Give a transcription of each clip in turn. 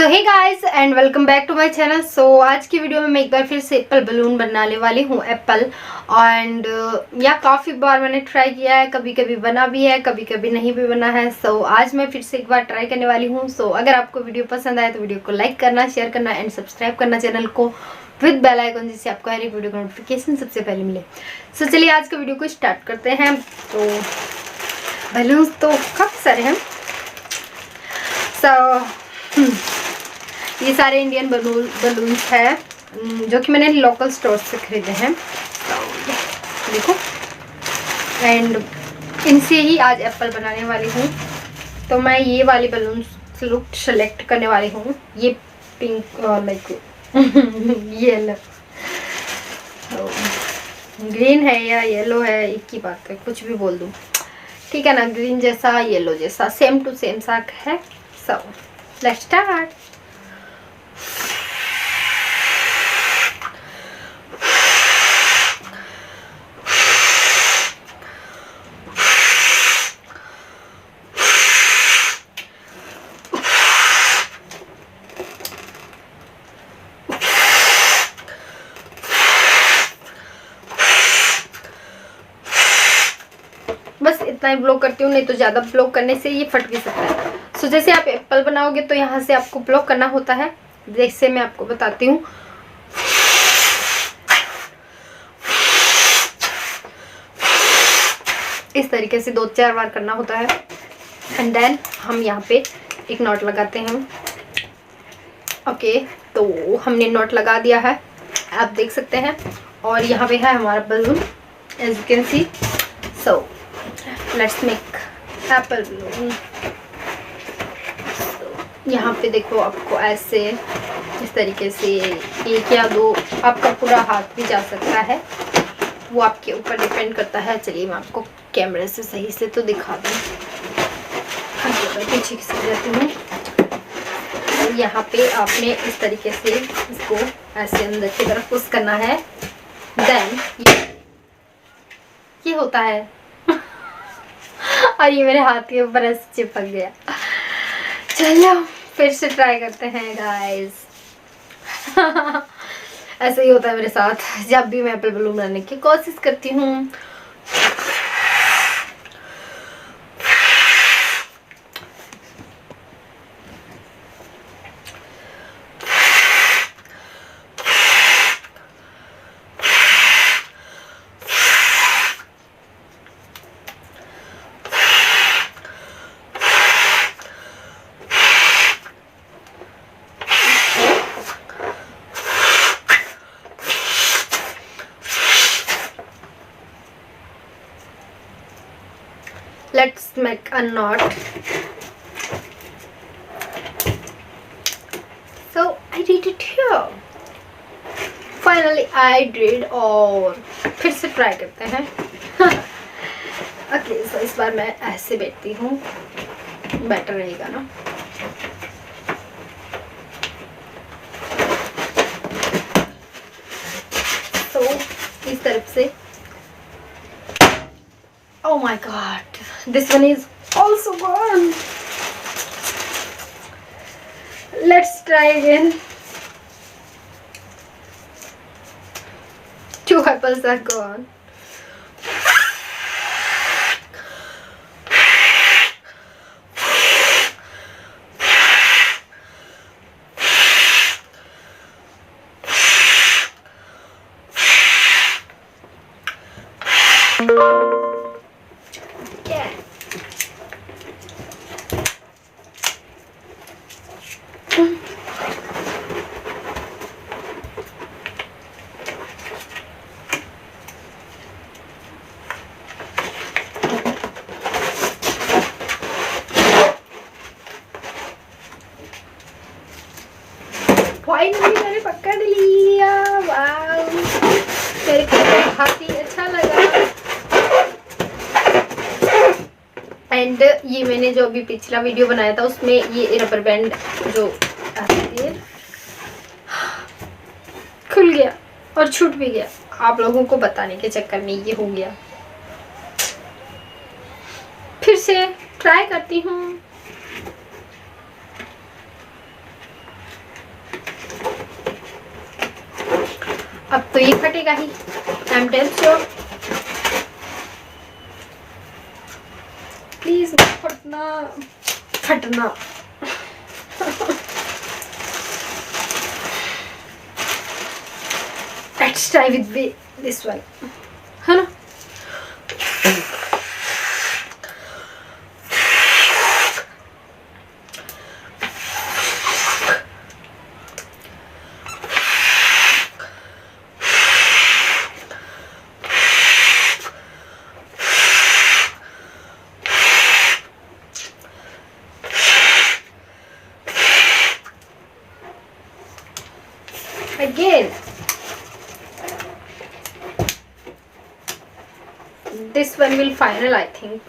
So hey guys and welcome back to my channel. So आज की video में मैं एक बार फिर से एप्पल बलून बनाने वाली हूँ। एप्पल एंड या काफ़ी बार मैंने ट्राई किया है, कभी कभी बना भी है, कभी कभी नहीं भी बना है। सो आज मैं फिर से एक बार ट्राई करने वाली हूँ। सो अगर आपको वीडियो पसंद आए तो वीडियो को लाइक करना, शेयर करना एंड सब्सक्राइब करना चैनल को विद बेल आइकन, जिससे आपको हर एक वीडियो का नोटिफिकेशन सबसे पहले मिले। सो चलिए आज का वीडियो को स्टार्ट करते हैं। तो बलून्स तो काफ़ी सारे हैं। ये सारे इंडियन बलून्स है जो कि मैंने लोकल स्टोर से खरीदे हैं। देखो, एंड इनसे ही आज एप्पल बनाने वाली हूँ। तो मैं ये वाली बलून्स लुक सेलेक्ट करने वाली हूँ। ये पिंक लाइक येलो, ग्रीन है या येलो है, एक ही बात है, कुछ भी बोल दूँ, ठीक है ना। ग्रीन जैसा येलो जैसा सेम टू सेम सा है। So let's start. बस इतना ही ब्लॉक करती हूँ, नहीं तो ज़्यादा ब्लॉक करने से ये फट भी सकता है। सो जैसे आप एप्पल बनाओगे तो यहाँ से आपको ब्लॉक करना होता है। जैसे मैं आपको बताती हूँ, इस तरीके से 2-4 बार करना होता है। एंड देन हम यहाँ पे एक नॉट लगाते हैं। ओके, तो हमने नॉट लगा दिया है, आप देख सकते हैं। और यहाँ पे है हमारा balloon, as you can see. So let's make apple balloon. यहाँ पे देखो, आपको ऐसे इस तरीके से 1 या 2, आपका पूरा हाथ भी जा सकता है, वो आपके ऊपर डिपेंड करता है। चलिए मैं आपको कैमरे से सही से तो दिखा दूँ। पीछे खिसक जाती हूँ। तो यहाँ पे आपने इस तरीके से इसको ऐसे अंदर की तरफ पुश करना है। देन ये होता है और ये मेरे हाथ के ऊपर ऐसे चिपक गया। चलो फिर से ट्राई करते हैं गाइस। ऐसे ही होता है मेरे साथ जब भी मैं एप्पल बलून बनाने की कोशिश करती हूँ। Let's make a knot. So I did it here. Finally I did. और फिर से ट्राई करते हैं। ओके, सो इस बार मैं ऐसे बैठती हूँ, बेटर रहेगा ना। तो इस तरफ से, oh my god, this one is also gone. Let's try again. 2 apples are gone. Finally मैंने पकड़ लिया। वाव, मेरे को बहुत ही अच्छा लगा। एंड ये मैंने जो अभी पिछला वीडियो बनाया था उसमें ये रबर बैंड जो आती है खुल गया और छूट भी गया। आप लोगों को बताने के चक्कर में ये हो गया। फिर से ट्राई करती हूँ। अब तो ये फटेगा ही, I am tell sure. Please फटना फटना। Let's try with this one, है ना। Again, this one will final I think,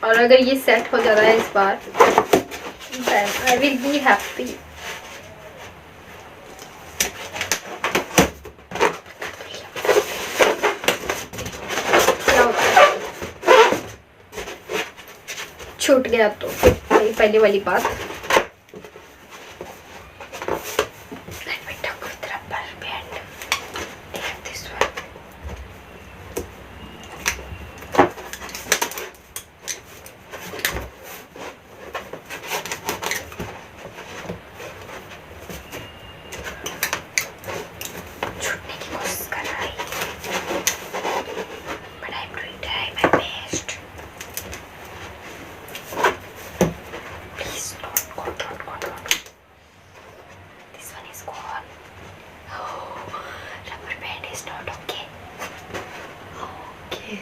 और अगर ये सेट हो जाता है इस बार, then I will be happy. छूट गया तो वही पहले वाली बात।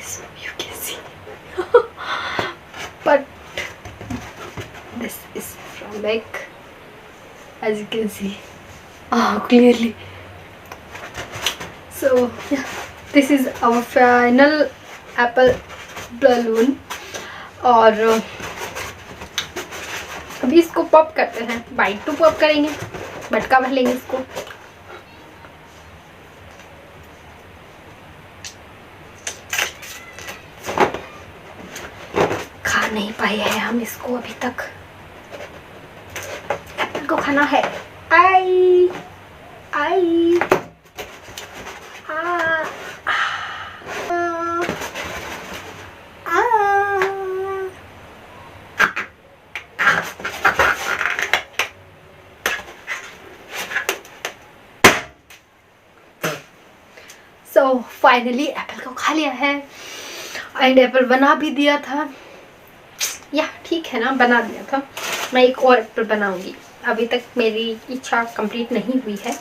So you can see but this is from back, as you can see clearly. So yeah, this is our final apple balloon, और अभी इसको पॉप करते हैं। बाइट टू पॉप करेंगे, बटका भर लेंगे इसको। नहीं पाए हैं हम इसको अभी तक, एप्पल को खाना है। आई आई सो फाइनली एप्पल को खा लिया है, एंड एप्पल बना भी दिया था। या ठीक है ना, बना दिया था। मैं एक और एप्पल बनाऊंगी, अभी तक मेरी इच्छा कंप्लीट नहीं हुई है।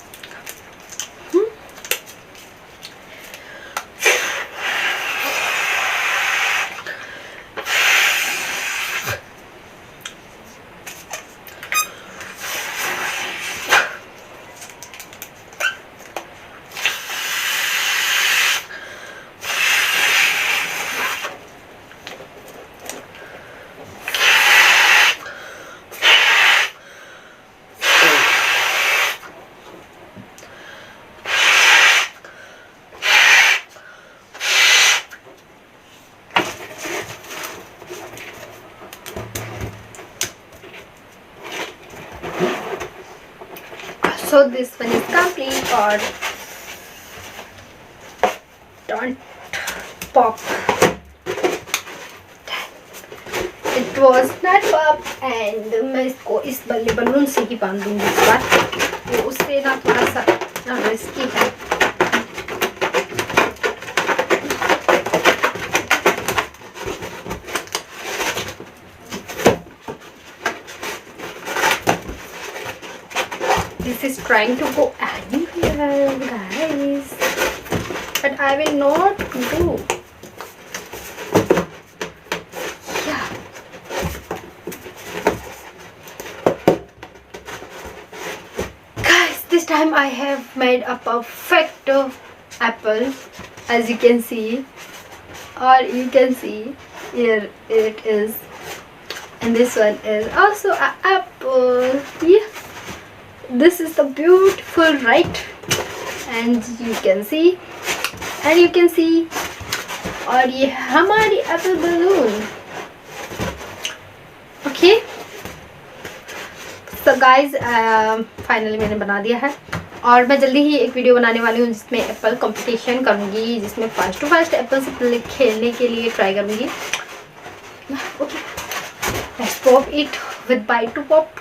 So this one is complete, or don't pop. It was not pop, and मैं इसको इस बल्ले बलून से ही बांध दूंगी इस बार, तो उससे ना थोड़ा सा रिस्की है। This is trying to go anywhere, guys, but I will not do. Yeah. Guys, this time I have made a perfect apple, as you can see, or you can see here it is, and this one is also an apple. Yeah. This is the beautiful, right? And you can see, और ये हमारी Apple balloon. Okay, so guys, finally मैंने बना दिया है, और मैं जल्दी ही एक वीडियो बनाने वाली हूँ जिसमें एप्पल कंपटीशन करूँगी, जिसमें फर्स्ट टू फर्स्ट एप्पल से खेलने के लिए ट्राई करूँगी। Okay, let's pop it with bite to pop.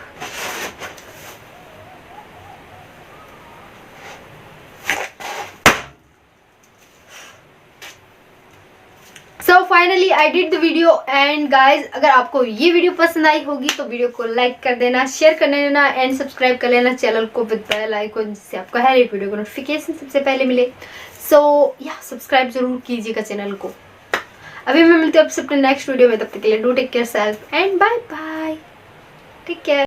So finally I did the video and guys, अगर आपको ये वीडियो पसंद आई होगी तो वीडियो को लाइक कर देना, शेयर कर देना एंड सब्सक्राइब कर लेना चैनल को विद बेल आइकन, जिससे आपको हर एक वीडियो का नोटिफिकेशन सबसे पहले मिले। सो या सब्सक्राइब जरूर कीजिएगा चैनल को। अभी मैं मिलती हूँ आपसे अपने नेक्स्ट वीडियो में, तब तक के लिए do take care self and bye bye, take care.